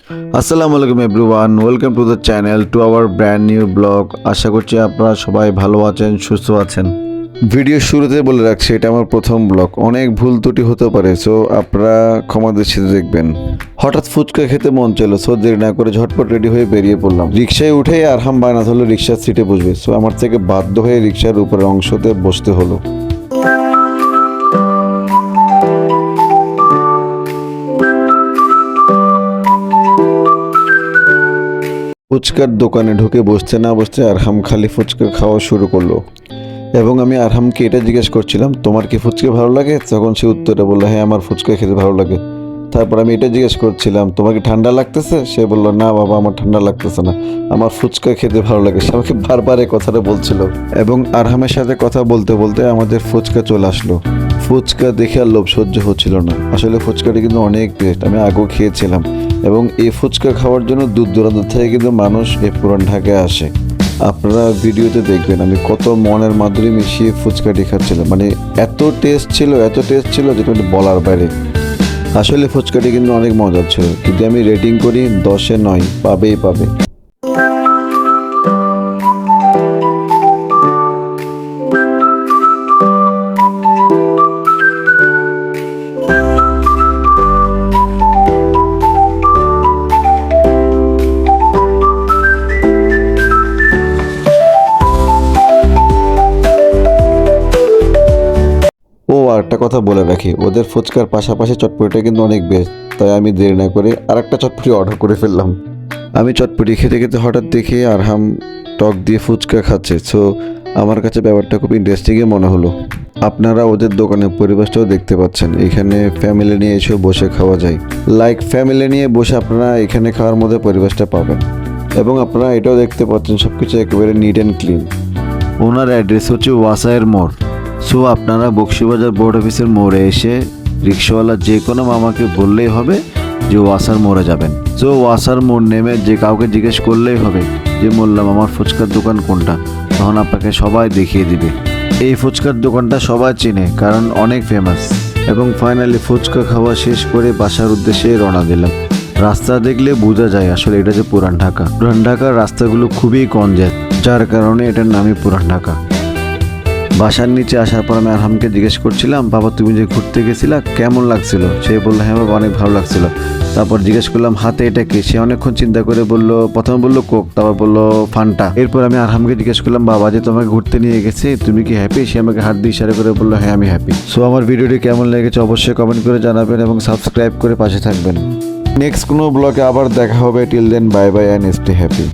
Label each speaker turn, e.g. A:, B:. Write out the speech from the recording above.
A: আসসালামু আলাইকুম everyone, welcome to the channel to our brand new blog. আশা করছি আপনারা সবাই ভালো আছেন, সুস্থ আছেন। ভিডিও শুরুতে বলে রাখছি, এটা আমার প্রথম ব্লগ, অনেক ভুল ত্রুটি হতে পারে, সো আপনারা ক্ষমা দৃষ্টিতে দেখবেন। হঠাৎ ফুচকা খেতে মন চাইলো, সো দেরি না করে ঝটপট রেডি হয়ে বেরিয়ে পড়লাম। রিক্সায় উঠেই আরহাম বায়না ধরলো রিক্সার সিটে বসবে, সো আমার থেকে বাধ্য হয়ে রিক্সার উপরের অংশতে বসতে হলো। ফুচকার দোকানে ঢুকে বসতে না বসতে আরহাম খালি ফুচকা খাওয়া শুরু করলো এবং আমি আরহামকে এটা জিজ্ঞেস করছিলাম, তোমার কি ফুচকা ভালো লাগে? তখন সে উত্তরে বললো, হ্যাঁ আমার ফুচকা খেতে ভালো লাগে। তারপর আমি এটা জিজ্ঞেস করছিলাম, তোমার কি ঠান্ডা লাগতেছে? সে বললো, না বাবা আমার ঠান্ডা লাগতেছে না, আমার ফুচকা খেতে ভালো লাগে। সে আমাকে বারবার এই কথাটা বলছিল এবং আরহামের সাথে কথা বলতে বলতে আমাদের ফুচকা চলে আসলো। ফুচকা দেখে আর লোভ সহ্য হচ্ছিল না। আসলে ফুচকাটা কিন্তু অনেক টেস্ট, আমি আগেও খেয়েছিলাম এবং এই ফুচকা খাওয়ার জন্য দূর দূরান্ত থেকে কিন্তু মানুষ এই পুরান ঢাকায় আসে। আপনারা ভিডিওতে দেখবেন আমি কত মনের মাধুরী মিশিয়ে ফুচকাটি খাচ্ছিলাম, মানে এত টেস্ট ছিল যেটা বলার বাইরে। আসলে ফুচকাটি কিন্তু অনেক মজার ছিল, কিন্তু আমি রেটিং করি 10-এ 9, পাবেই পাবে। ও আর একটা কথা বলে রাখি, ওদের ফুচকার পাশাপাশি চটপটিটা কিন্তু অনেক বেস্ট, তাই আমি দেরি না করে আর একটা চটপটি অর্ডার করে ফেললাম। আমি চটপটি খেতে খেতে হঠাৎ দেখি আরহাম টক দিয়ে ফুচকা খাচ্ছে, সো আমার কাছে ব্যাপারটা খুব ইন্টারেস্টিংই মনে হলো। আপনারা ওদের দোকানের পরিবেশটাও দেখতে পাচ্ছেন, এখানে ফ্যামিলি নিয়ে এসেও বসে খাওয়া যায়। ফ্যামিলি নিয়ে বসে আপনারা এখানে খাওয়ার মধ্যে পরিবেশটা পাবেন এবং আপনারা এটাও দেখতে পাচ্ছেন সব কিছু একেবারে neat and clean. Owner address হচ্ছে ওয়াসায়ের মোড়। সো আপনারা বক্সিবাজার বোর্ড অফিসের মোড়ে এসে রিক্সাওয়ালা যে কোনো মামাকে বললেই হবে যে ওয়াসার মোড়ে যাবেন। সো ওয়াসার মোড় নেমে যে কাউকে জিজ্ঞেস করলেই হবে যে মোল্লা মামার ফুচকার দোকান কোনটা, তখন আপনাকে সবাই দেখিয়ে দিবে। এই ফুচকার দোকানটা সবাই চিনে কারণ অনেক ফেমাস। এবং ফাইনালি ফুচকা খাওয়া শেষ করে বাসার উদ্দেশ্যে রওনা দিলাম। রাস্তা দেখলে বোঝা যায় আসলে এটা যে পুরান ঢাকা। পুরান ঢাকার রাস্তাগুলো খুবই কনজেস্ট, যার কারণে এটার নামই পুরান ঢাকা। বাসার নিচে আসার পর আমি আরহামকে জিজ্ঞেস করছিলাম, বাবা তুমি যে ঘুরতে গেছিলা কেমন লাগছিল? সে বললো, হ্যাঁ বাবা অনেক ভালো লাগছিল। তারপর জিজ্ঞেস করলাম হাতে এটা কি? সে অনেকক্ষণ চিন্তা করে বললো, প্রথমে বললো কোক, তারপর বললো ফান্টা। এরপর আমি আরহামকে জিজ্ঞেস করলাম, বাবা যে তোমাকে ঘুরতে নিয়ে গেছে তুমি কি হ্যাপি? সে আমাকে হাত দিয়ে ইশারা করে বললো, হ্যাঁ আমি হ্যাপি। সো আমার ভিডিওটি কেমন লেগেছে অবশ্যই কমেন্ট করে জানাবেন এবং সাবস্ক্রাইব করে পাশে থাকবেন। নেক্সট কোনো ব্লগে আবার দেখা হবে। Till then bye bye and stay happy.